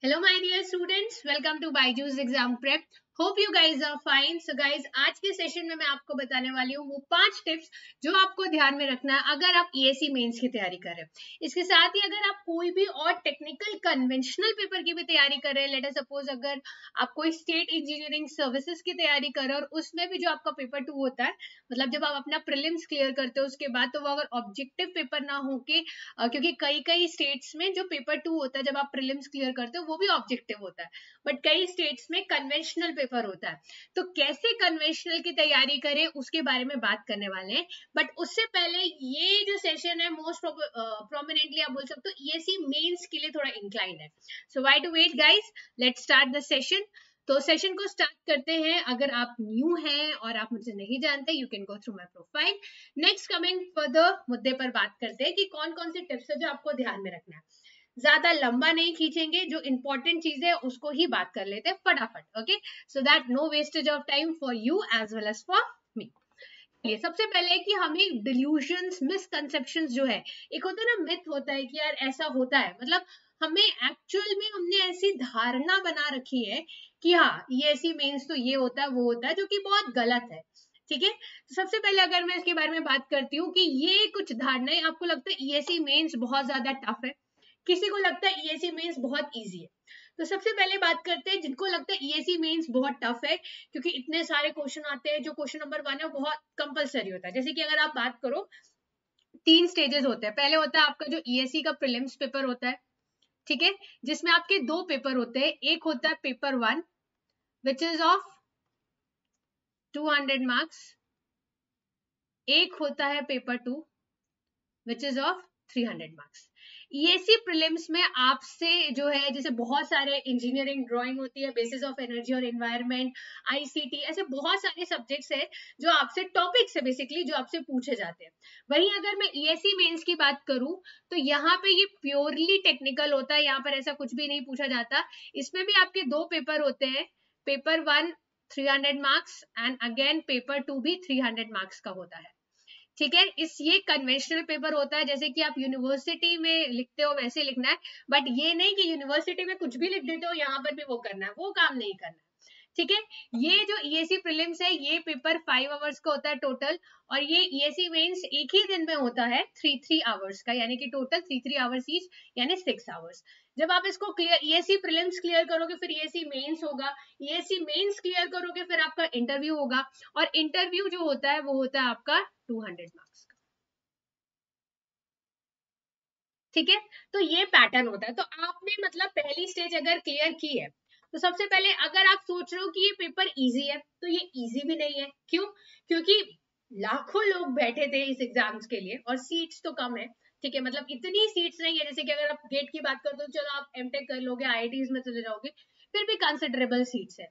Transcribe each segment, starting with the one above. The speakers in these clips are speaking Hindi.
Hello my dear students, welcome to Byju's exam prep. Hope you guys are fine. So guys, आज के सेशन में मैं आपको बताने वाली हूँ वो 5 टिप्स जो आपको ध्यान में रखना है अगर आप EAC मेंस की तैयारी कर रहे हैं। इसके साथ ही अगर आप कोई भी और टेक्निकल कन्वेंशनल पेपर की भी तैयारी कर रहे हैं, लेट अस सपोज अगर आप कोई स्टेट इंजीनियरिंग सर्विसेज की तैयारी कर रहे हैं और उसमें भी जो आपका पेपर 2 होता है, मतलब जब आप अपना प्रीलिम्स क्लियर करते हो उसके बाद, तो वो अगर ऑब्जेक्टिव पेपर ना हो के क्योंकि कई स्टेट्स में जो पेपर 2 होता है जब आप प्रीलिम्स क्लियर करते हो वो भी ऑब्जेक्टिव होता है, बट कई स्टेट्स में कन्वेंशनल पेपर होता है। तो कैसे कन्वेंशनल की तैयारी करें उसके बारे में बात करने वाले हैं। बट उससे पहले ये जो सेशन है मोस्ट प्रोमिनेंटली आप बोल सकते हो EAC मेंस के लिए थोड़ा इंक्लाइंड है। So why to wait guys, let's start the session. तो सेशन को स्टार्ट करते हैं। अगर आप न्यू हैं और आप मुझे नहीं जानते, you can go through my profile. Next coming further मुद्दे पर बात करते हैं कि कौन कौन से टिप्स है जो आपको ध्यान में रखना है। ज्यादा लंबा नहीं खींचेंगे, जो इंपॉर्टेंट चीज है उसको ही बात कर लेते हैं फटाफट। Okay, so that no wastage of time for you as well as for me. ये सबसे पहले कि हमें डिल्यूशंस, मिसकंसेप्शंस जो है, एक होता है ना मिथ होता है कि यार ऐसा होता है, मतलब हमें एक्चुअल में हमने ऐसी धारणा बना रखी है कि हाँ EAC मेंस तो ये होता है वो होता है, जो कि बहुत गलत है। ठीक है, तो सबसे पहले अगर मैं इसके बारे में बात करती हूँ कि ये कुछ धारणाएं, आपको लगता है EAC मेंस बहुत ज्यादा टफ है, किसी को लगता है EAC मेंस बहुत इजी है। तो सबसे पहले बात करते हैं जिनको लगता है EAC मेंस बहुत टफ है, क्योंकि इतने सारे क्वेश्चन आते हैं। जो क्वेश्चन नंबर 1 है वो बहुत कंपलसरी होता है। जैसे कि अगर आप बात करो, 3 स्टेजेस होते हैं। पहले होता है आपका जो EAC का प्रीलिम्स पेपर होता है, ठीक है, जिसमें आपके 2 पेपर होते हैं। एक होता है paper 1 which is of 200 marks, एक होता है paper 2 which is of 300 marks. EAC prelims में आपसे जो है, जैसे बहुत सारे इंजीनियरिंग ड्राइंग होती है, बेसिस ऑफ एनर्जी और एनवायरनमेंट, ICT, ऐसे बहुत सारे सब्जेक्ट्स है जो आपसे टॉपिक्स है बेसिकली जो आपसे पूछे जाते हैं। वहीं अगर मैं EAC मेंस की बात करूं तो यहाँ पे ये प्योरली टेक्निकल होता है, यहाँ पर ऐसा कुछ भी नहीं पूछा जाता। इसमें भी आपके 2 पेपर होते हैं, paper 1 300 marks and again paper 2 भी 300 मार्क्स का होता है। ठीक है, ये कन्वेंशनल पेपर होता है, जैसे कि आप यूनिवर्सिटी में लिखते हो वैसे लिखना है, बट ये नहीं कि यूनिवर्सिटी में कुछ भी लिख देते हो यहाँ पर भी वो करना है, वो काम नहीं करना है। ठीक है, ये जो EAC प्रीलिम्स है ये पेपर 5 आवर्स का होता है टोटल, और ये EAC मेंस एक ही दिन में होता है 3 आवर्स का, यानी कि टोटल 3 आवर्स ईच, यानी 6 आवर्स। जब आप इसको क्लियर EAC प्रीलिम्स क्लियर करोगे फिर EAC मेंस होगा, EAC मेंस क्लियर करोगे फिर आपका इंटरव्यू होगा, और इंटरव्यू जो होता है वो होता है आपका 200 मार्क्स का। ठीक है, तो ये पैटर्न होता है। तो आपने मतलब पहली स्टेज अगर क्लियर की है, तो सबसे पहले अगर आप सोच रहे हो कि ये पेपर इजी है, तो ये इजी भी नहीं है। क्यों? क्योंकि लाखों लोग बैठे थे इस एग्जाम्स के लिए और सीट्स तो कम है। ठीक है, मतलब इतनी सीट्स नहीं है, जैसे कि अगर आप गेट की बात करते हो, चलो आप एमटेक कर लोगे, IITs में चले जाओगे, फिर भी कंसिडरेबल सीट्स है।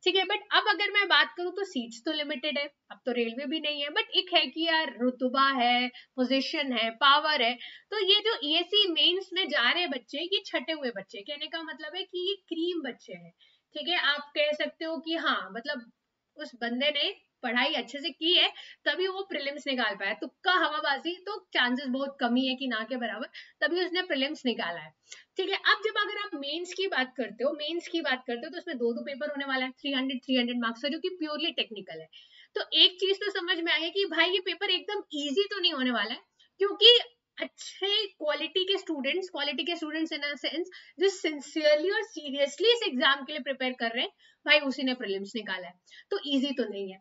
ठीक है, बट अब अगर मैं बात करूं तो सीट्स तो लिमिटेड है, अब तो रेलवे भी नहीं है, बट एक है कि यार रुतबा है, पोजीशन है, पावर है। तो ये जो EAC मेंस में जा रहे बच्चे, ये छटे हुए बच्चे, कहने का मतलब है कि ये क्रीम बच्चे हैं। ठीक है, आप कह सकते हो कि हाँ, मतलब उस बंदे ने पढ़ाई अच्छे से की है तभी वो प्रीलिम्स निकाल पाया। तुक्का हवाबाजी तो चांसेस बहुत कमी है कि ना के बराबर, तभी उसने प्रीलिम्स निकाला है। ठीक है, अब जब अगर आप मेंस की बात करते हो, तो उसमें 2 पेपर होने वाला है, 300 मार्क्स का, जो कि प्योरली टेक्निकल है। तो एक चीज तो समझ में आई कि भाई ये पेपर एकदम इजी तो नहीं होने वाला है, क्योंकि अच्छे क्वालिटी के स्टूडेंट्स इन अ सेंस जो सिंसियरली और सीरियसली इस एग्जाम के लिए प्रिपेयर कर रहे हैं, भाई उसी ने प्रीलिम्स निकाला है। तो इजी तो नहीं है,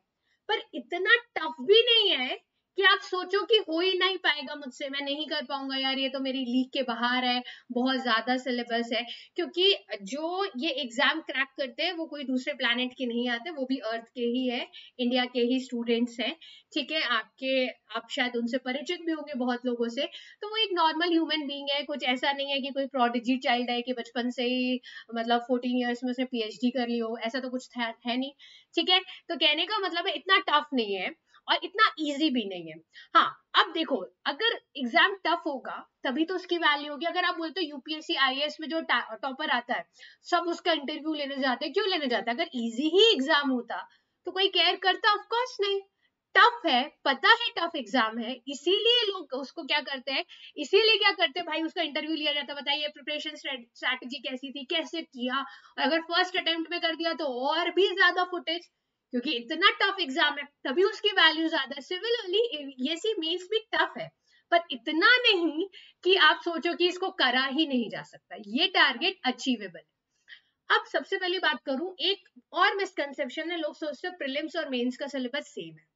पर इतना टफ भी नहीं है कि आप सोचो कि हो ही नहीं पाएगा मुझसे, मैं नहीं कर पाऊंगा यार, ये तो मेरी लीग के बाहर है, बहुत ज्यादा सिलेबस है। क्योंकि जो ये एग्जाम क्रैक करते हैं वो कोई दूसरे प्लैनेट के नहीं आते, वो भी अर्थ के ही है, इंडिया के ही स्टूडेंट्स हैं। ठीक है, आप शायद उनसे परिचित भी होंगे बहुत लोगों से। तो वो एक नॉर्मल ह्यूमन बीइंग है, कुछ ऐसा नहीं है कि कोई प्रोडिजी चाइल्ड है कि बचपन से ही मतलब 14 इयर्स में उसने PhD कर ली हो, ऐसा तो कुछ है नहीं। ठीक है, तो कहने का मतलब है इतना टफ नहीं है और इतना इजी भी नहीं है। हाँ, अब देखो, अगर एग्जाम टफ होगा तभी तो उसकी वैल्यू होगी। अगर आप बोलते हो UPSC IAS में जो टॉपर आता है सब उसका इंटरव्यू लेने जाते हैं, क्यों लेने जाते हैं? अगर इजी ही एग्जाम होता तो कोई केयर करता? ऑफ कोर्स नहीं। टफ है, पता है टफ एग्जाम है, इसीलिए लोग उसको क्या करते हैं, इसीलिए क्या करते हैं भाई, उसका इंटरव्यू लिया जाता है, बताइए प्रिपरेशन स्ट्रैटेजी कैसी थी, कैसे किया, और अगर फर्स्ट अटेम्प्ट में कर दिया तो और भी ज्यादा फुटेज, क्योंकि इतना टफ एग्जाम है तभी उसकी वैल्यू ज्यादा है। सिमिलरली ये सी मेंस भी टफ है, पर इतना नहीं कि आप सोचो कि इसको करा ही नहीं जा सकता, ये टारगेट अचीवेबल है। अब सबसे पहली बात करूं, एक और मिसकंसेप्शन है, लोग सोचते हैं प्रीलिम्स और मेंस का सिलेबस सेम है।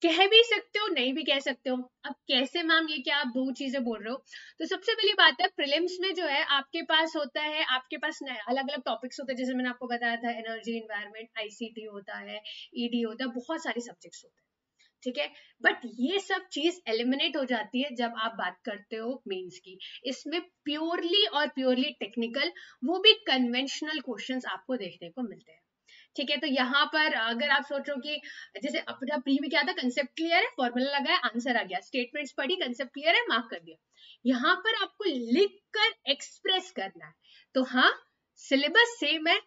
कह भी सकते हो, नहीं भी कह सकते हो। अब कैसे मैम, ये क्या आप दो चीजें बोल रहे हो? तो सबसे पहली बात है, प्रीलिम्स में जो है आपके पास होता है, आपके पास अलग अलग टॉपिक्स होते हैं, जैसे मैंने आपको बताया था एनर्जी, एनवायरमेंट, आईसीटी होता है, ईडी होता है, बहुत सारे सब्जेक्ट्स होते हैं, ठीक है। बट ये सब चीज एलिमिनेट हो जाती है जब आप बात करते हो मेंस की। इसमें प्योरली और प्योरली टेक्निकल, वो भी कन्वेंशनल क्वेश्चंस आपको देखने को मिलते हैं, ठीक है। तो यहाँ पर अगर आप सोचो कि जैसे अपना प्री में क्या था, कंसेप्ट क्लियर है, फॉर्मूला लगाया, आंसर आ गया, स्टेटमेंट्स पढ़ी, कंसेप्ट क्लियर है, मार्क कर दिया। यहाँ पर आपको लिख कर एक्सप्रेस करना है। तो हाँ, सिलेबस सेम है,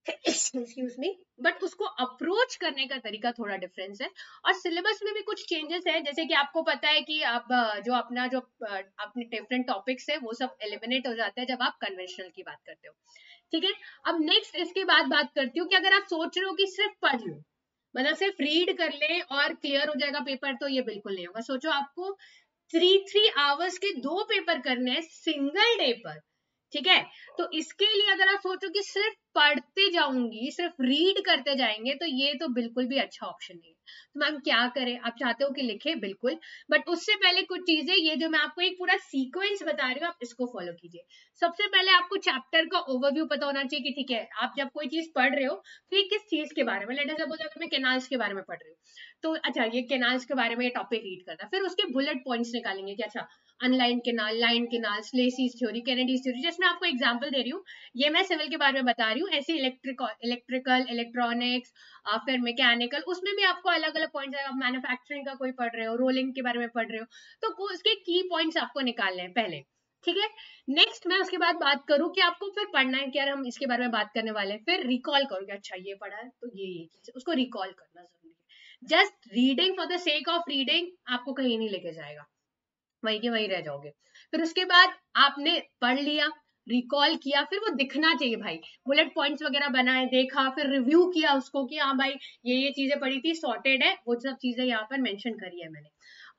एक्सक्यूज मी, बट उसको अप्रोच करने का तरीका थोड़ा डिफरेंस है। और सिलेबस में भी कुछ चेंजेस है, जैसे कि आपको पता है कि आप जो अपने डिफरेंट टॉपिक्स है वो सब एलिमिनेट हो जाते हैं जब आप कन्वेंशनल की बात करते हो, ठीक है। अब नेक्स्ट इसके बाद बात करती हूँ कि अगर आप सोच रहे हो कि सिर्फ पढ़ लो, मतलब सिर्फ रीड कर ले और क्लियर हो जाएगा पेपर, तो ये बिल्कुल नहीं होगा। सोचो आपको 3 आवर्स के 2 पेपर करने हैं सिंगल डे पर, ठीक है। तो इसके लिए अगर आप सोचो कि सिर्फ पढ़ते जाऊंगी, सिर्फ रीड करते जाएंगे, तो ये तो बिल्कुल भी अच्छा ऑप्शन नहीं है। तो मैम क्या करें, आप चाहते हो कि लिखे, बिल्कुल, बट उससे पहले कुछ चीजें, ये जो मैं आपको एक पूरा सीक्वेंस बता रही हूँ, आप इसको फॉलो कीजिए। सबसे पहले आपको चैप्टर का ओवरव्यू पता होना चाहिए कि ठीक है, आप जब कोई चीज पढ़ रहे हो तो ये किस चीज के बारे में, लेट अस सपोज अगर मैं कैनाल्स के बारे में पढ़ रही हूँ, तो अच्छा ये कैनाल्स के बारे में ये टॉपिक रीड करना, फिर उसके बुलेट पॉइंट्स निकालेंगे कि अच्छा unlined canal, lined canals, Lacey's theory, Kennedy's theory, जिसमें आपको एग्जांपल दे रही हूँ, ये मैं सिविल के बारे में बता रही हूँ, ऐसे इलेक्ट्रिकल, इलेक्ट्रॉनिक्स, फिर मैकेनिकल, उसमें भी आपको अलग अलग पॉइंट्स है। मैन्युफैक्चरिंग का कोई पढ़ रहे हो, रोलिंग के बारे में पढ़ रहे हो, तो उसके की पॉइंट्स आपको निकालने हैं पहले, ठीक है। नेक्स्ट मैं उसके बाद बात करूं कि आपको फिर पढ़ना है कि यार हम इसके बारे में बात करने वाले हैं, फिर रिकॉल करो कि अच्छा ये पढ़ा है तो ये चीज, उसको रिकॉल करना जरूरी है। Just reading for the sake of reading आपको कहीं नहीं लेके जाएगा, वहीं के वहीं रह जाओगे। फिर उसके बाद आपने पढ़ लिया, रिकॉल किया, फिर वो दिखना चाहिए भाई, बुलेट पॉइंट्स वगैरह बनाए, देखा, फिर रिव्यू किया उसको कि हाँ भाई ये चीजें पढ़ी थी, सॉर्टेड है, वो सब चीजें यहाँ पर मेंशन करी है मैंने।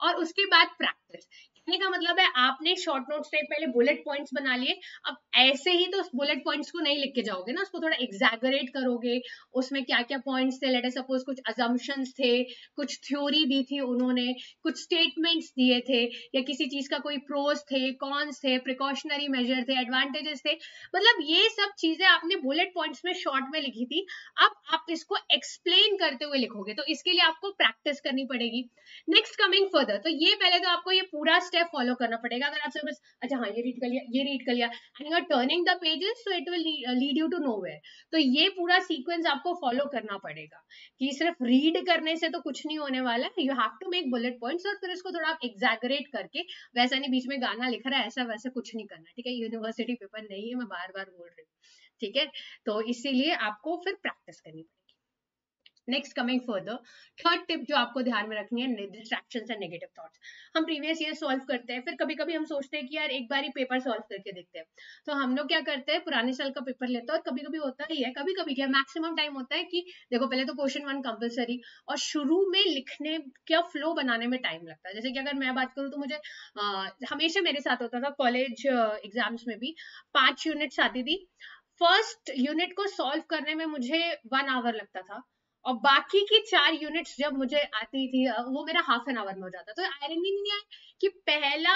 और उसके बाद प्रैक्टिस, कहने का मतलब है आपने शॉर्ट नोट्स टाइप पहले बुलेट पॉइंट्स बना लिए, अब ऐसे ही तो उस बुलेट पॉइंट्स को नहीं लिख के जाओगे ना, उसको थोड़ा एग्जैगरेट करोगे, उसमें क्या क्या पॉइंट्स थे, लेट अस सपोज कुछ अजम्पशंस थे, कुछ थ्योरी दी थी उन्होंने, कुछ स्टेटमेंट्स दिए थे, या किसी चीज का कोई प्रोस थे, कॉन्स थे, प्रिकॉशनरी मेजर थे, एडवांटेजेस थे, मतलब ये सब चीजें आपने बुलेट पॉइंट्स में शॉर्ट में लिखी थी, अब आप इसको एक्सप्लेन करते हुए लिखोगे, तो इसके लिए आपको प्रैक्टिस करनी पड़ेगी। नेक्स्ट कमिंग फर्दर, तो ये पहले तो आपको ये पूरा स्टेप फॉलो करना पड़ेगा। अगर आपसे बस अच्छा हाँ ये रीड कर लिया, ये रीड कर लिया, and you are turning the pages, so it will lead you to nowhere. तो ये पूरा सीक्वेंस आपको फॉलो करना पड़ेगा कि सिर्फ रीड करने से तो कुछ नहीं होने वाला है, you have to make bullet points, और फिर इसको थोड़ा आप एग्जैगरेट करके, वैसा नहीं बीच में गाना लिख रहा है ऐसा वैसा कुछ नहीं करना, ठीक है। यूनिवर्सिटी पेपर नहीं है, मैं बार बार बोल रही हूँ, ठीक है। तो इसीलिए आपको फिर प्रैक्टिस करनी पड़ेगी। Next coming further, third tip जो आपको ध्यान में रखनी है, डिस्ट्रैक्शंस एंड नेगेटिव थॉट्स। हम प्रीवियस ईयर सॉल्व करते हैं, फिर कभी कभी हम सोचते हैं कि यार एक बार ही पेपर सॉल्व करके देखते हैं, तो हम लोग क्या करते हैं, पुराने साल का पेपर लेते हैं, और कभी कभी होता ही है, कभी कभी क्या मैक्सिमम टाइम होता है कि देखो पहले तो क्वेश्चन 1 कंपलसरी, और शुरू में लिखने का फ्लो बनाने में टाइम लगता है। जैसे कि अगर मैं बात करूँ तो मुझे हमेशा मेरे साथ होता था कॉलेज एग्जाम्स में भी 5 यूनिट्स आती थी, फर्स्ट यूनिट को सॉल्व करने में मुझे 1 आवर लगता था, और बाकी की 4 यूनिट्स जब मुझे आती थी वो मेरा हाफ एन आवर में हो जाता। तो आयरनी नहीं है कि पहला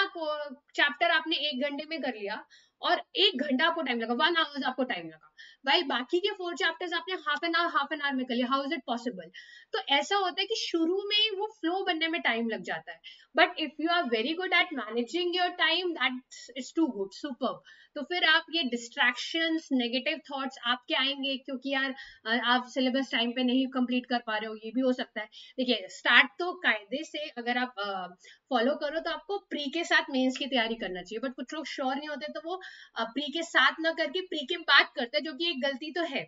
चैप्टर आपने 1 घंटे में कर लिया और 1 घंटा आपको टाइम लगा, 1 आवर्स आपको टाइम लगा, भाई बाकी के 4 चैप्टर्स आपने हाफ एन आवर में कर लिया, हाउ इज इट पॉसिबल? तो ऐसा होता है कि शुरू में वो फ्लो बनने में टाइम लग जाता है, but if you are very good at managing your time, that is too good, super. तो फिर आप ये डिस्ट्रैक्शंस, नेगेटिव थॉट्स आपके आएंगे, क्योंकि यार आप सिलेबस टाइम पे नहीं कंप्लीट कर पा रहे हो, ये भी हो सकता है। देखिए स्टार्ट तो कायदे से अगर आप फॉलो करो तो आपको प्री के साथ मेंस की तैयारी करना चाहिए, बट कुछ लोग श्योर नहीं होते तो वो प्री के साथ ना करके प्री के बाद करते हैं, जो कि एक गलती तो है।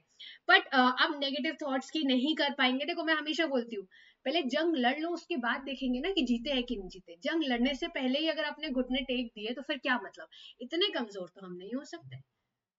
बट अब नेगेटिव थॉट्स की नहीं कर पाएंगे। देखो मैं हमेशा बोलती हूँ, पहले जंग लड़ लो, उसके बाद देखेंगे ना कि जीते हैं कि नहीं जीते। जंग लड़ने से पहले ही अगर आपने घुटने टेक दिए तो फिर क्या मतलब, इतने कमजोर तो हम नहीं हो सकते।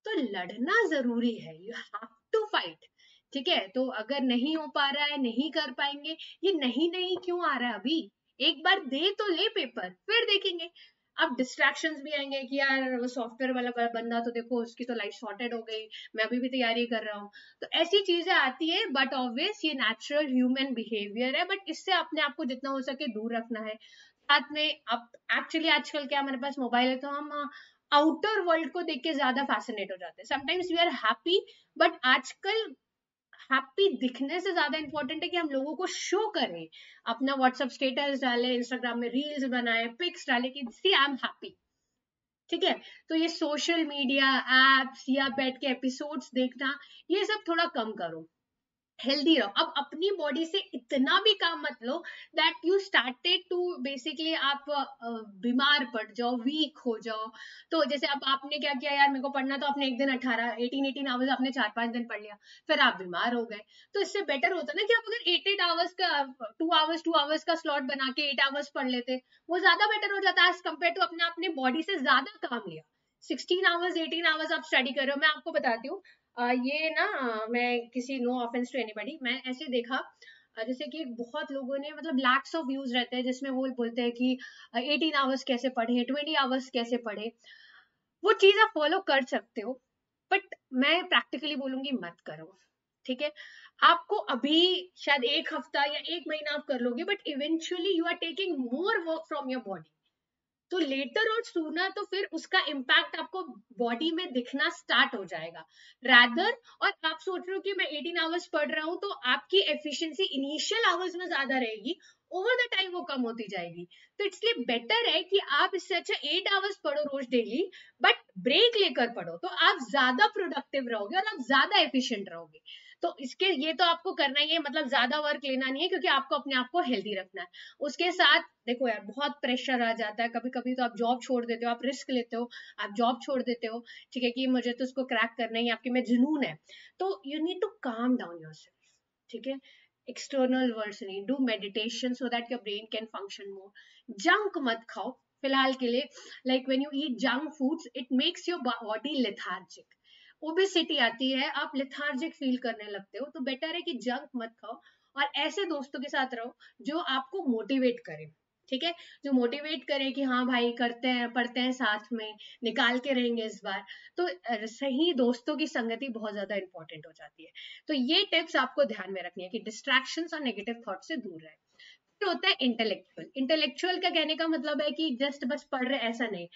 तो लड़ना जरूरी है, यू हैव टू फाइट। ठीक है, तो अगर नहीं हो पा रहा है, नहीं कर पाएंगे, ये नहीं नहीं क्यों आ रहा है अभी, एक बार दे तो ले पेपर, फिर देखेंगे। अब डिस्ट्रैक्शंस भी आएंगे कि यार वो सॉफ्टवेयर वाला बंदा तो देखो उसकी तो लाइफ सॉर्टेड हो गई, मैं अभी भी तैयारी कर रहा हूँ। तो ऐसी चीजें आती है, बट ऑब्वियस ये नेचुरल ह्यूमन बिहेवियर है, बट इससे अपने आप को जितना हो सके दूर रखना है। साथ में अब एक्चुअली आजकल क्या हमारे पास मोबाइल है, तो हम आउटर वर्ल्ड को देख के ज्यादा फैसिनेट हो जाते हैं। Sometimes we are happy, but आजकल हैप्पी दिखने से ज्यादा इंपॉर्टेंट है कि हम लोगों को शो करें, अपना व्हाट्सएप स्टेटस डाले, इंस्टाग्राम में रील्स बनाए, पिक्स डाले कि सी आई एम हैप्पी। ठीक है, तो ये सोशल मीडिया एप्स या बैठ के एपिसोड्स देखना, ये सब थोड़ा कम करो, हेल्दी रहो। अब अपनी बॉडी से इतना भी काम मत लो that you started to basically आप बीमार पड़ जाओ, वीक हो जाओ। तो जैसे अब आपने क्या किया, यार मेरे को पढ़ना, तो आपने एक दिन 18 आवर्स आपने 4-5 दिन पढ़ लिया, फिर आप बीमार हो गए। तो इससे बेटर होता ना कि आप अगर 8 आवर्स का 2 आवर्स का स्लॉट बना के 8 आवर्स पढ़ लेते, वो ज्यादा बेटर हो जाता है एज कम्पेयर टू अपने बॉडी से ज्यादा काम लिया। 16 आवर्स 18 आवर्स आप स्टडी कर रहे हो। मैं आपको बताती हूँ, ये ना मैं किसी, नो ऑफेंस टू एनीबॉडी, मैं ऐसे देखा जैसे कि बहुत लोगों ने मतलब लैक्स ऑफ व्यूज रहते हैं जिसमें वो बोलते हैं कि 18 आवर्स कैसे पढ़े, 20 आवर्स कैसे पढ़े। वो चीज आप फॉलो कर सकते हो, बट मैं प्रैक्टिकली बोलूंगी मत करो। ठीक है, आपको अभी शायद एक हफ्ता या एक महीना आप कर लोगे, but eventually you are taking more work from your body. तो लेटर और सूना तो फिर उसका इम्पैक्ट आपको बॉडी में दिखना स्टार्ट हो जाएगा रादर। और आप सोच रहे हो कि मैं 18 आवर्स पढ़ रहा हूं, तो आपकी एफिशिएंसी इनिशियल आवर्स में ज्यादा रहेगी, ओवर द टाइम वो कम होती जाएगी। तो इसलिए बेटर है कि आप इससे अच्छा 8 आवर्स पढ़ो रोज डेली, बट ब्रेक लेकर पढ़ो, तो आप ज्यादा प्रोडक्टिव रहोगे और आप ज्यादा एफिशिएंट रहोगे। तो इसके ये तो आपको करना ही है, मतलब ज्यादा वर्क लेना नहीं है, क्योंकि आपको अपने आप को हेल्दी रखना है। उसके साथ देखो यार, बहुत प्रेशर आ जाता है कभी कभी, तो आप जॉब छोड़ देते हो, आप रिस्क लेते हो, आप जॉब छोड़ देते हो। ठीक है, कि मुझे तो उसको क्रैक करना ही, आपके में जुनून है। तो you need to calm down yourself. ठीक है, एक्सटर्नल वर्ड्स नहीं, do meditation so that your brain can function more. Junk मत खाओ फिलहाल के लिए, like when you eat junk foods it makes your body lethargic, obesity आती है, आप लेथार्जिक फील करने लगते हो। तो बेटर है कि जंक मत खाओ, और ऐसे दोस्तों के साथ रहो जो आपको मोटिवेट करे। ठीक है, जो मोटिवेट करे कि हाँ भाई करते हैं, पढ़ते हैं साथ में, निकाल के रहेंगे इस बार। तो सही दोस्तों की संगति बहुत ज्यादा इंपॉर्टेंट हो जाती है। तो ये टिप्स आपको ध्यान में रखनी है कि डिस्ट्रैक्शंस और नेगेटिव थॉट से दूर रहे। फिर होता है इंटेलेक्चुअल। इंटेलेक्चुअल का कहने का मतलब है कि जस्ट बस पढ़ रहे, ऐसा नहीं।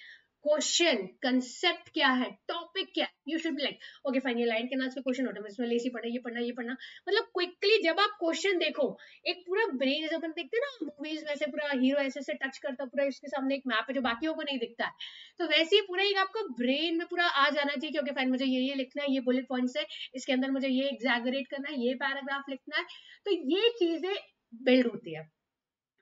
क्वेश्चन, कंसेप्ट क्या है, टॉपिक क्या है, you should be like okay fine, ये लाइन के नाम से क्वेश्चन होता है, इसमें लेसी पढ़ना, ये पढ़ना, ये पढ़ना। मतलब क्विकली जब आप क्वेश्चन देखो, एक पूरा ब्रेन, जैसे अपन देखते हैं ना मूवीज, वैसे पूरा हीरो ऐसे ऐसे टच करता, पूरा इसके सामने एक मैप है जो बाकियों को नहीं दिखता है। तो वैसे ही पूरा एक आपका ब्रेन में पूरा आ जाना चाहिए कि ओके फाइन, मुझे ये लिखना है, ये बुलेट पॉइंट्स है, इसके अंदर मुझे ये एग्जैगरेट करना है, ये पैराग्राफ लिखना है। तो ये चीजें बिल्ड होती है।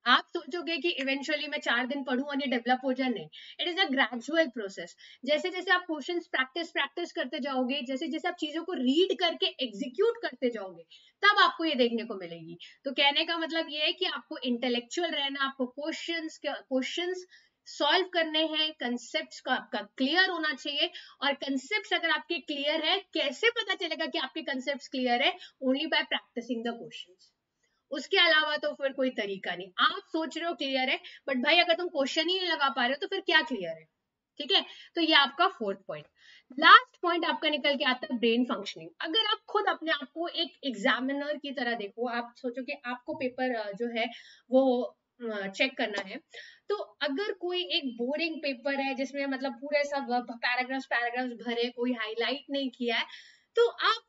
आप सोचोगे कि इवेंचुअली मैं 4 दिन पढ़ूं और ये डेवलप हो जाए, नहीं। It is a gradual process. जैसे जैसे आप क्वेश्चंस प्रैक्टिस प्रैक्टिस करते जाओगे, जैसे जैसे आप चीजों को रीड करके एग्जीक्यूट करते जाओगे, तब आपको ये देखने को मिलेगी। तो कहने का मतलब ये है कि आपको इंटेलेक्चुअल रहना, आपको क्वेश्चंस सॉल्व करने हैं, कंसेप्ट का आपका क्लियर होना चाहिए। और कंसेप्ट अगर आपके क्लियर है, कैसे पता चलेगा कि आपके कंसेप्ट क्लियर है? Only by practicing the questions. उसके अलावा तो फिर कोई तरीका नहीं। आप सोच रहे हो क्लियर है, बट भाई अगर तुम क्वेश्चन ही नहीं लगा पा रहे हो तो फिर क्या क्लियर है? ठीक है, तो ये आपका फोर्थ पॉइंट। लास्ट पॉइंट आपका निकल के आता है ब्रेन फंक्शनिंग। अगर आप खुद अपने आप को एक एग्जामिनर की तरह देखो, आप सोचो कि आपको पेपर जो है वो चेक करना है, तो अगर कोई एक बोरिंग पेपर है जिसमें मतलब पूरे सब पैराग्राफ्स पैराग्राफ्स भरे, कोई हाईलाइट नहीं किया है, तो आप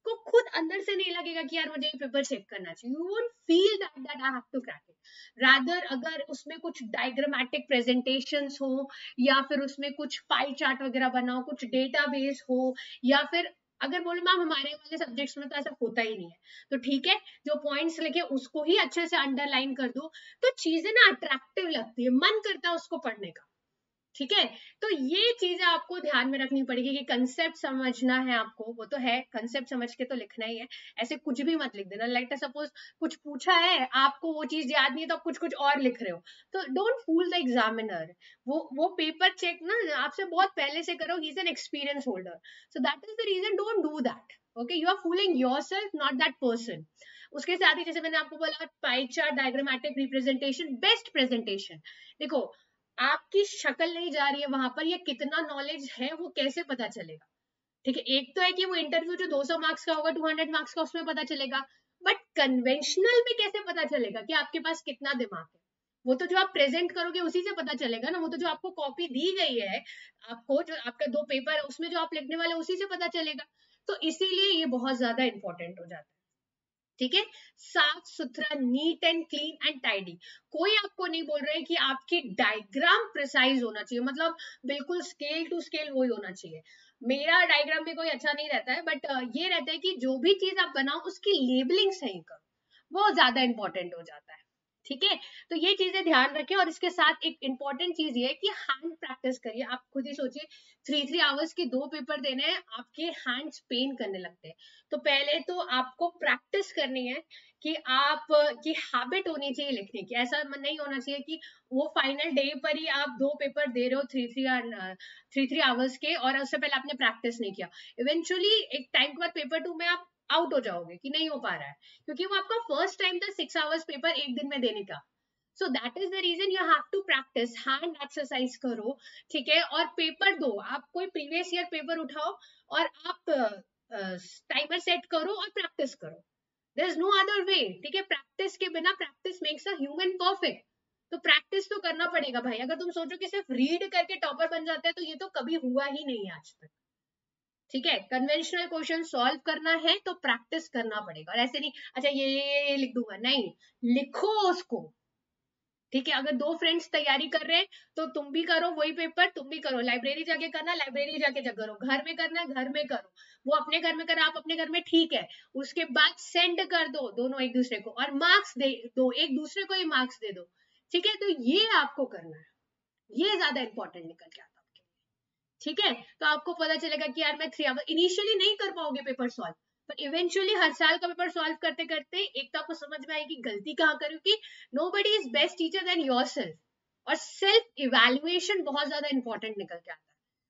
को खुद अंदर से नहीं लगेगा कि यार मुझे ये पेपर चेक करना चाहिए। You won't feel that I have to crack it. Rather अगर उसमें कुछ डायग्रामेटिक प्रेजेंटेशंस हो, या फिर उसमें कुछ पाई चार्ट वगैरह बना हो, कुछ डेटाबेस हो, या फिर अगर बोलो मैम हमारे वाले सब्जेक्ट्स में तो ऐसा होता ही नहीं है, तो ठीक है, जो पॉइंट्स लिखे उसको ही अच्छे से अंडरलाइन कर दो। तो चीजें ना अट्रैक्टिव लगती है, मन करता है उसको पढ़ने का। ठीक है। तो ये चीजें आपको ध्यान में रखनी पड़ेगी कि कंसेप्ट समझना है आपको, वो तो है, कंसेप्ट समझ के तो लिखना ही है, ऐसे कुछ भी मत लिख देना। लाइक सपोज कुछ पूछा है, आपको वो चीज याद नहीं है तो आप कुछ कुछ और लिख रहे हो, तो डोंट फूल द एग्जामिनर। वो पेपर चेक ना आपसे बहुत पहले से करो, he is an experience holder, so that is the reason, don't do that. Okay, you are fooling yourself, not that person. उसके साथ ही जैसे मैंने आपको बोला, pie chart, diagrammatic representation, best presentation. देखो, आपकी शक्ल नहीं जा रही है वहां पर, ये कितना नॉलेज है वो कैसे पता चलेगा? ठीक है, एक तो है कि वो इंटरव्यू जो 200 मार्क्स का होगा, 200 मार्क्स का, उसमें पता चलेगा, बट कन्वेंशनल में कैसे पता चलेगा कि आपके पास कितना दिमाग है? वो तो जो आप प्रेजेंट करोगे उसी से पता चलेगा ना, वो तो जो आपको कॉपी दी गई है, आपको जो आपका 2 पेपर है उसमें जो आप लिखने वाले उसी से पता चलेगा। तो इसीलिए ये बहुत ज्यादा इंपॉर्टेंट हो जाता है। ठीक है, साफ सुथरा, neat and clean and tidy. कोई आपको नहीं बोल रहा है कि आपकी डायग्राम प्रिसाइज होना चाहिए, मतलब बिल्कुल स्केल टू स्केल वही होना चाहिए। मेरा डायग्राम में कोई अच्छा नहीं रहता है, बट ये रहता है कि जो भी चीज आप बनाओ उसकी लेबलिंग सही करो, वो ज्यादा इंपॉर्टेंट हो जाता है। ठीक है, तो ये चीजें ध्यान रखें। और इसके साथ एक इंपॉर्टेंट चीज ये है कि हैंड प्रैक्टिस करिए। आप खुद ही सोचिए, 3 आवर्स के 2 पेपर देने हैं, आपके हैंड्स पेन करने लगते हैं। तो पहले तो आपको प्रैक्टिस करनी है कि आप की हैबिट होनी चाहिए लिखने की। ऐसा नहीं होना चाहिए कि वो फाइनल डे पर ही आप 2 पेपर दे रहे हो 3 3 आवर्स के, और उससे पहले आपने प्रैक्टिस नहीं किया। इवेंचुअली एक टाइम के बाद पेपर 2 में आप आउट हो जाओगे कि नहीं हो पा रहा है, क्योंकि वो आपका फर्स्ट टाइम था 6 आवर्स पेपर एक दिन में देने का। So that is the reason you have to practice, hand exercise करो। ठीक है, और पेपर दो, आप कोई प्रीवियस ईयर पेपर उठाओ और आप टाइमर सेट करो और प्रैक्टिस करो। There is no other way. ठीक है, प्रैक्टिस के बिना, practice makes a human perfect. तो प्रैक्टिस तो करना पड़ेगा भाई। अगर तुम सोचो कि सिर्फ रीड करके टॉपर बन जाते हैं, तो ये तो कभी हुआ ही नहीं है आज तक। ठीक है, कन्वेंशनल क्वेश्चन सॉल्व करना है तो प्रैक्टिस करना पड़ेगा, और ऐसे नहीं अच्छा ये लिख दूंगा, नहीं, लिखो उसको। ठीक है, अगर 2 फ्रेंड्स तैयारी कर रहे हैं तो तुम भी करो वही पेपर, तुम भी करो। लाइब्रेरी जाके करना, लाइब्रेरी जाके करो। घर में करना है, घर में करो। वो अपने घर में करा, आप अपने घर में, ठीक है। उसके बाद सेंड कर दो दोनों एक दूसरे को, और मार्क्स दे दो, एक दूसरे को ही मार्क्स दे दो। ठीक है, तो ये आपको करना है, ये ज्यादा इंपॉर्टेंट निकल के आता है। ठीक है, तो आपको पता चलेगा कि यार मैं 3 आवर इनिशियली नहीं कर पाओगे पेपर सॉल्व, पर इवेंचुअली हर साल का पेपर सॉल्व करते करते एक तो आपको समझ में आएगी गलती कहाँ करूँ, कि nobody is best teacher than yourself. और सेल्फ इवैल्यूएशन बहुत ज्यादा इंपॉर्टेंट निकल के आता है।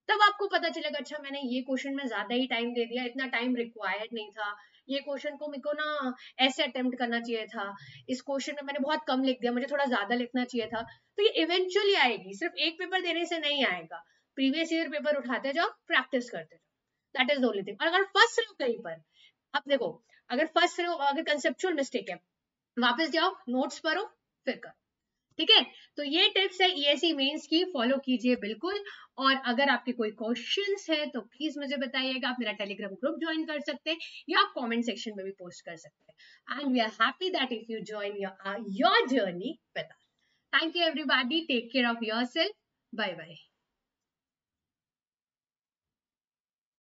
तब आपको पता चलेगा, अच्छा मैंने ये क्वेश्चन में ज्यादा ही टाइम दे दिया, इतना टाइम रिक्वायर्ड नहीं था, ये क्वेश्चन को मेरे को ना ऐसे अटेम्प्ट करना चाहिए था, इस क्वेश्चन में मैंने बहुत कम लिख दिया, मुझे थोड़ा ज्यादा लिखना चाहिए था। तो ये इवेंचुअली आएगी, सिर्फ एक पेपर देने से नहीं आएगा। प्रीवियस ईयर पेपर उठाते जाओ, प्रैक्टिस करते जाओ, that is the only thing. और अगर फंस रहे हो कहीं पर, अब देखो, अगर फंस रहे हो, अगर कंसेप्चुअल मिस्टेक है, वापस जाओ, नोट्स पढ़ो, फिर करो। ठीक है, तो ये टिप्स है ईएससी मेंस की, फॉलो कीजिए बिल्कुल। और अगर आपके कोई क्वेश्चंस है तो प्लीज मुझे बताइएगा। आप मेरा टेलीग्राम ग्रुप ज्वाइन कर सकते हैं, या आप कमेंट सेक्शन में भी पोस्ट कर सकते हैं। And we are happy that if you join your journey with us. Thank you everybody, take care of yourself, bye bye.